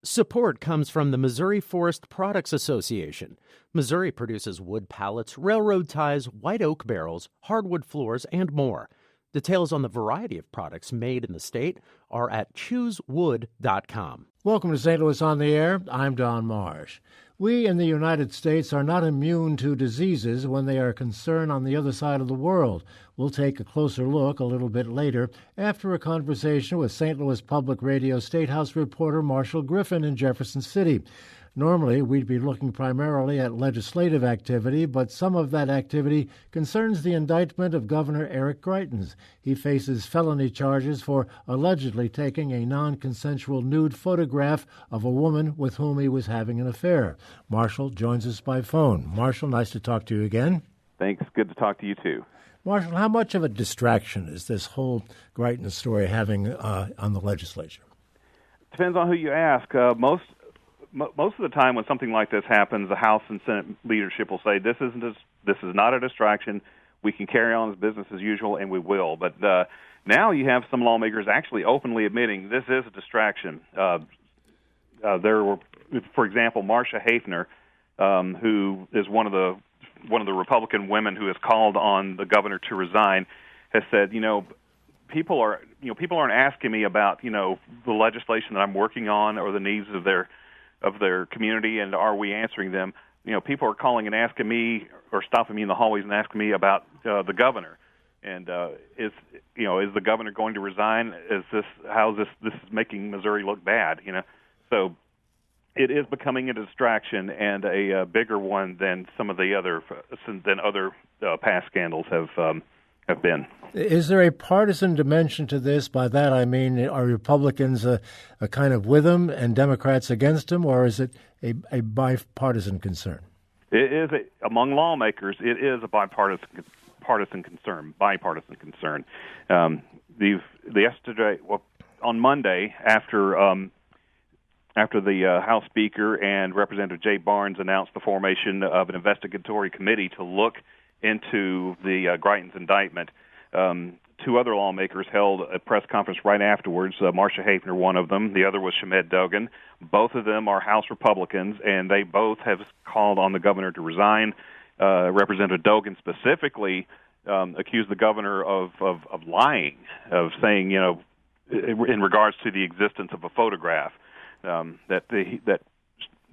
Support comes from the Missouri Forest Products Association. Missouri produces wood pallets, railroad ties, white oak barrels, hardwood floors, and more. Details on the variety of products made in the state are at choosewood.com. Welcome to St. Louis on the Air. I'm Don Marsh. We in the United States are not immune to diseases when they are concerned on the other side of the world. We'll take a closer look a little bit later after a conversation with St. Louis Public Radio Statehouse reporter Marshall Griffin in Jefferson City. Normally, we'd be looking primarily at legislative activity, but some of that activity concerns the indictment of Governor Eric Greitens. He faces felony charges for allegedly taking a non-consensual nude photograph of a woman with whom he was having an affair. Marshall joins us by phone. Marshall, nice to talk to you again. Thanks. Good to talk to you, too. Marshall, how much of a distraction is this whole story having on the legislature? Depends on who you ask. Most of the time when something like this happens, the House and Senate leadership will say, this is not a distraction. We can carry on as business as usual, and we will. But now you have some lawmakers actually openly admitting this is a distraction. There were, for example, Marcia Hafner, who is one of the Republican women who has called on the governor to resign, has said, people aren't asking me about, the legislation that I'm working on or the needs of their community, and are we answering them? People are calling and asking me or stopping me in the hallways and asking me about the governor. And is the governor going to resign? How is this is making Missouri look bad? So it is becoming a distraction and a bigger one than some of the other past scandals have been. Is there a partisan dimension to this? By that I mean, are Republicans a kind of with him and Democrats against him, or is it a bipartisan concern? It is among lawmakers. It is a bipartisan concern. On Monday, after the House Speaker and Representative Jay Barnes announced the formation of an investigatory committee to look into the Greitens indictment, two other lawmakers held a press conference right afterwards. Marcia Hafner, one of them. The other was Shamed Dogan. Both of them are House Republicans, and they both have called on the governor to resign. Representative Dogan specifically accused the governor of lying, of saying, in regards to the existence of a photograph, that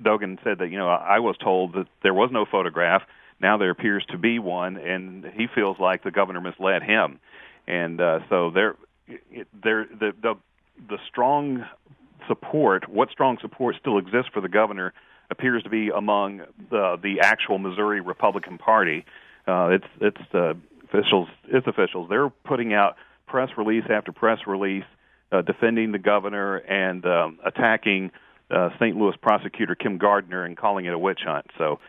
Dogan said that, I was told that there was no photograph. Now there appears to be one, and he feels like the governor misled him. And so the strong support, what strong support still exists for the governor, appears to be among the actual Missouri Republican Party. It's officials. They're putting out press release after press release defending the governor and attacking St. Louis prosecutor Kim Gardner and calling it a witch hunt. So.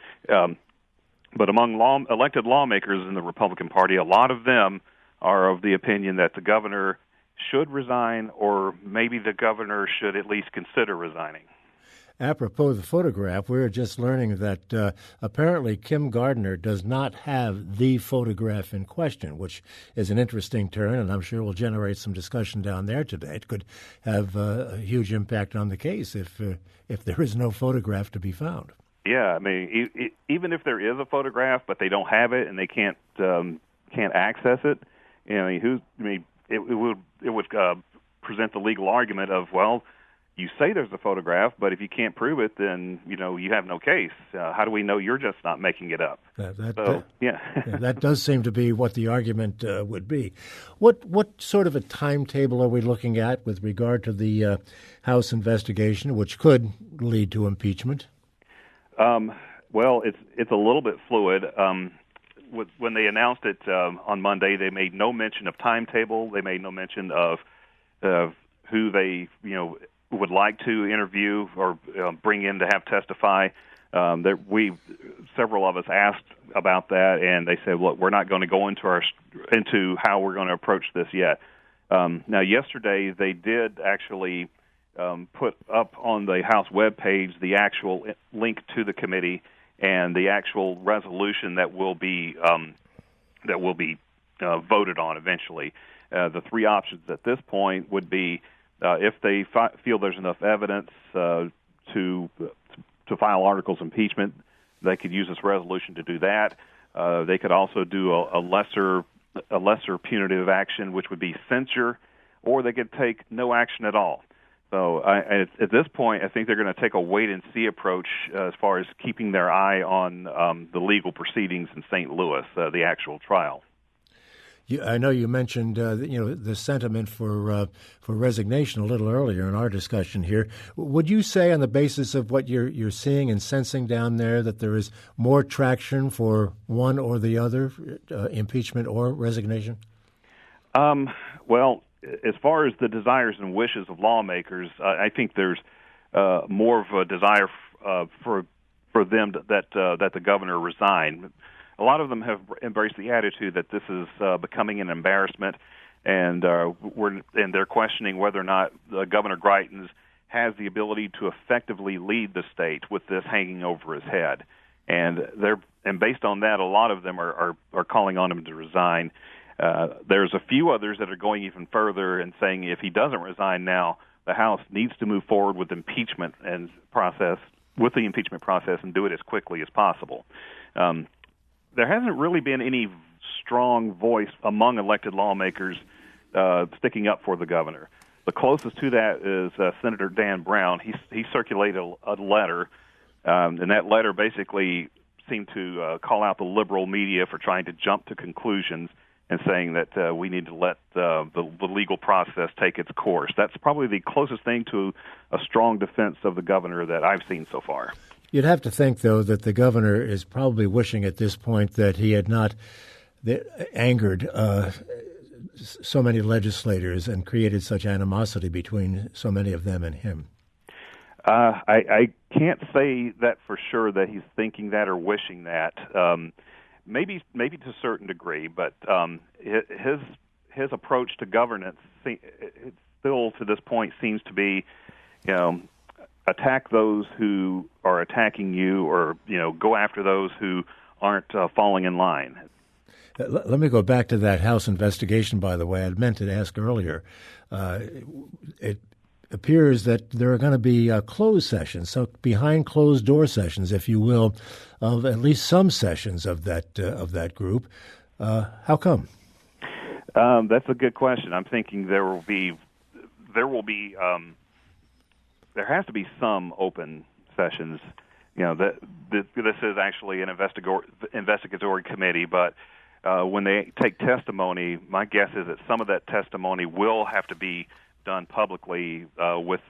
But among elected lawmakers in the Republican Party, a lot of them are of the opinion that the governor should resign, or maybe the governor should at least consider resigning. Apropos of the photograph, we were just learning that apparently Kim Gardner does not have the photograph in question, which is an interesting turn, and I'm sure will generate some discussion down there today. It could have a huge impact on the case if there is no photograph to be found. Yeah, I mean, even if there is a photograph, but they don't have it and they can't access it, it would present the legal argument of, well, you say there's a photograph, but if you can't prove it, then you have no case. How do we know you're just not making it up? That does seem to be what the argument would be. What sort of a timetable are we looking at with regard to the House investigation, which could lead to impeachment? Well, it's a little bit fluid. When they announced it on Monday, they made no mention of timetable. They made no mention of who they would like to interview or bring in to have testify. Several of us asked about that, and they said, "Look, we're not going to go into how we're going to approach this yet." Now, yesterday they did actually put up on the House webpage the actual link to the committee and the actual resolution that will be voted on eventually. The three options at this point would be if they feel there's enough evidence to file articles of impeachment, they could use this resolution to do that. They could also do a lesser punitive action, which would be censure, or they could take no action at all. So at this point, I think they're going to take a wait-and-see approach as far as keeping their eye on the legal proceedings in St. Louis, the actual trial. I know you mentioned the sentiment for resignation a little earlier in our discussion here. Would you say, on the basis of what you're seeing and sensing down there, that there is more traction for one or the other, impeachment or resignation? Well, as far as the desires and wishes of lawmakers, I think there's more of a desire for them that the governor resign. A lot of them have embraced the attitude that this is becoming an embarrassment, and they're questioning whether or not Governor Greitens has the ability to effectively lead the state with this hanging over his head. And based on that, a lot of them are calling on him to resign. There's a few others that are going even further and saying if he doesn't resign now, the House needs to move forward with the impeachment process and do it as quickly as possible. There hasn't really been any strong voice among elected lawmakers sticking up for the governor. The closest to that is Senator Dan Brown. He circulated a letter, and that letter basically seemed to call out the liberal media for trying to jump to conclusions and saying that we need to let the legal process take its course. That's probably the closest thing to a strong defense of the governor that I've seen so far. You'd have to think, though, that the governor is probably wishing at this point that he had not angered so many legislators and created such animosity between so many of them and him. I can't say that for sure that he's thinking that or wishing that. Maybe to a certain degree, but his approach to governance still to this point seems to be, attack those who are attacking you, or go after those who aren't falling in line. Let me go back to that House investigation, by the way. I meant to ask earlier. It appears that there are going to be closed sessions, so behind closed door sessions, if you will, of at least some sessions of that group. How come? That's a good question. I'm thinking there has to be some open sessions. This is actually an investigatory committee, but when they take testimony, my guess is that some of that testimony will have to be done publicly with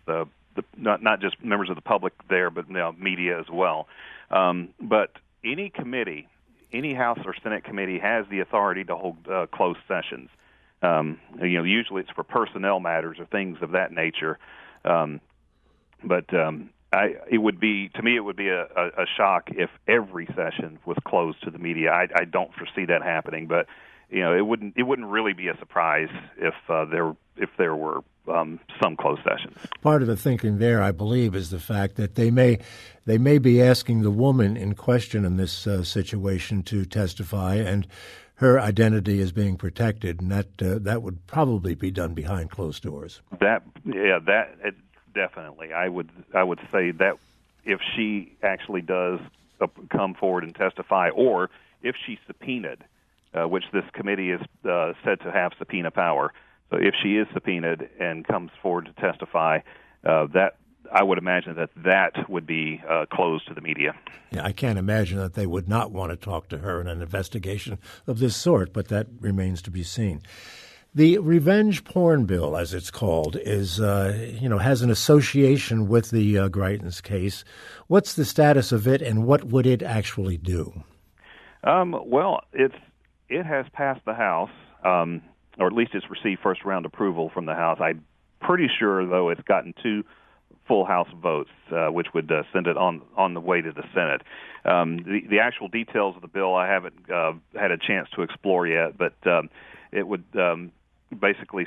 not just members of the public there, but media as well. But any committee, any House or Senate committee has the authority to hold closed sessions. Usually it's for personnel matters or things of that nature. But it would be a shock if every session was closed to the media. I don't foresee that happening, but it wouldn't really be a surprise if there were some closed sessions. Part of the thinking there, I believe, is the fact that they may be asking the woman in question in this situation to testify, and her identity is being protected, and that would probably be done behind closed doors. Definitely. I would say that if she actually does come forward and testify, or if she's subpoenaed, which this committee is said to have subpoena power. So if she is subpoenaed and comes forward to testify, that I would imagine that would be closed to the media. Yeah, I can't imagine that they would not want to talk to her in an investigation of this sort, but that remains to be seen. The revenge porn bill, as it's called, is has an association with the Greitens case. What's the status of it, and what would it actually do? Well, it has passed the House, or at least it's received first round approval from the House. I'm pretty sure, though, it's gotten 2 full House votes, which would send it on the way to the Senate. The actual details of the bill I haven't had a chance to explore yet, but it would basically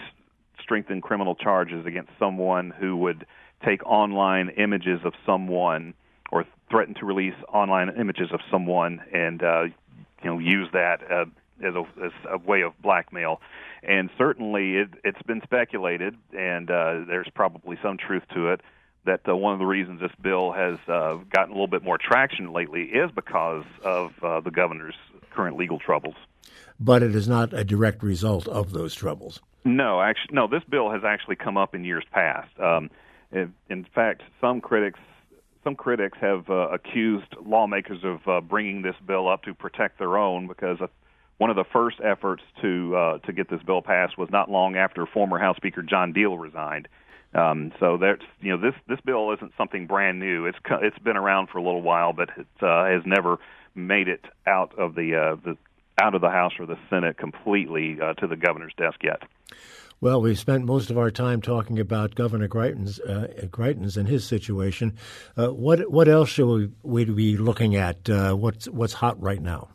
strengthen criminal charges against someone who would take online images of someone or threaten to release online images of someone and use that as a way of blackmail. And certainly it's been speculated, and there's probably some truth to it, one of the reasons this bill has gotten a little bit more traction lately is because of the governor's current legal troubles. But it is not a direct result of those troubles. No, actually, no. This bill has actually come up in years past. In fact, some critics have accused lawmakers of bringing this bill up to protect their own, because one of the first efforts to get this bill passed was not long after former House Speaker John Deal resigned. So that's, this bill isn't something brand new. It's been around for a little while, but it has never made it out of the House or the Senate completely to the governor's desk yet. Well, we've spent most of our time talking about Governor Greitens and his situation. What else should we be looking at? What's hot right now?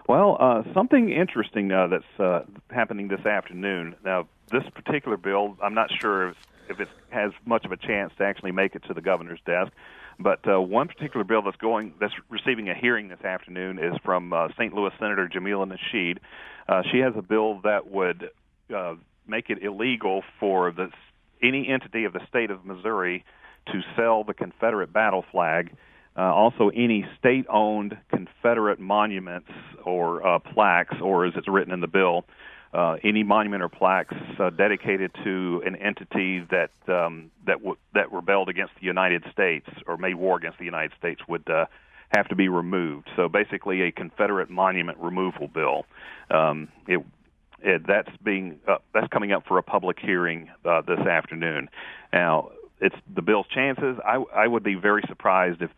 Well, something interesting that's happening this afternoon. Now, this particular bill, I'm not sure if it has much of a chance to actually make it to the governor's desk. But one particular bill that's receiving a hearing this afternoon is from St. Louis Senator Jamila Nasheed. She has a bill that would make it illegal for any entity of the state of Missouri to sell the Confederate battle flag. Also, any state-owned Confederate monuments or plaques, or as it's written in the bill, any monument or plaques dedicated to an entity that rebelled against the United States or made war against the United States would have to be removed. So basically, a Confederate monument removal bill. That's coming up for a public hearing this afternoon. Now, it's the bill's chances. I would be very surprised if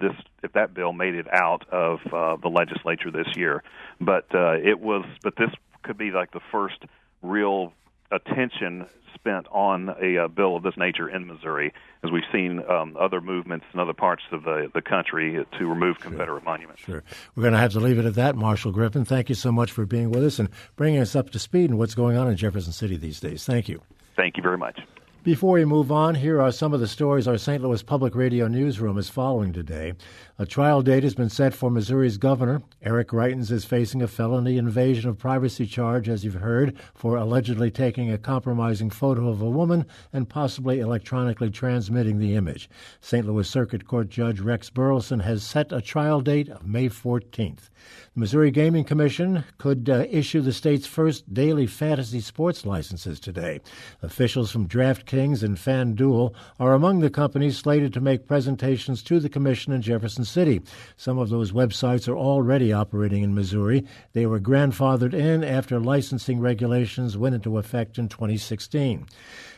that bill made it out of the legislature this year. But this could be like the first real attention spent on a bill of this nature in Missouri, as we've seen other movements in other parts of the country to remove Confederate monuments. Sure. We're going to have to leave it at that. Marshall Griffin, thank you so much for being with us and bringing us up to speed on what's going on in Jefferson City these days. Thank you. Thank you very much. Before we move on, here are some of the stories our St. Louis Public Radio newsroom is following today. A trial date has been set for Missouri's governor. Eric Greitens is facing a felony invasion of privacy charge, as you've heard, for allegedly taking a compromising photo of a woman and possibly electronically transmitting the image. St. Louis Circuit Court Judge Rex Burleson has set a trial date of May 14th. The Missouri Gaming Commission could issue the state's first daily fantasy sports licenses today. Officials from DraftKings and FanDuel are among the companies slated to make presentations to the commission in Jefferson City. Some of those websites are already operating in Missouri. They were grandfathered in after licensing regulations went into effect in 2016.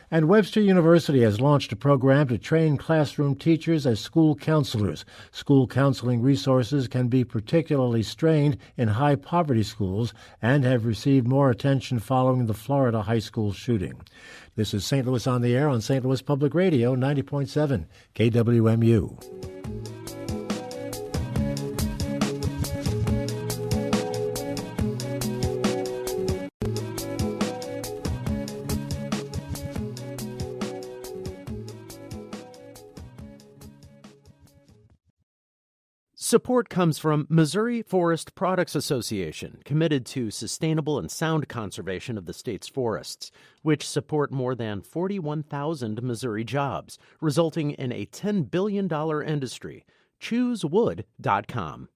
And Webster University has launched a program to train classroom teachers as school counselors. School counseling resources can be particularly strained in high-poverty schools and have received more attention following the Florida high school shooting. This is St. Louis on the Air on St. Louis Public Radio, 90.7 KWMU. Support comes from Missouri Forest Products Association, committed to sustainable and sound conservation of the state's forests, which support more than 41,000 Missouri jobs, resulting in a $10 billion industry. ChooseWood.com.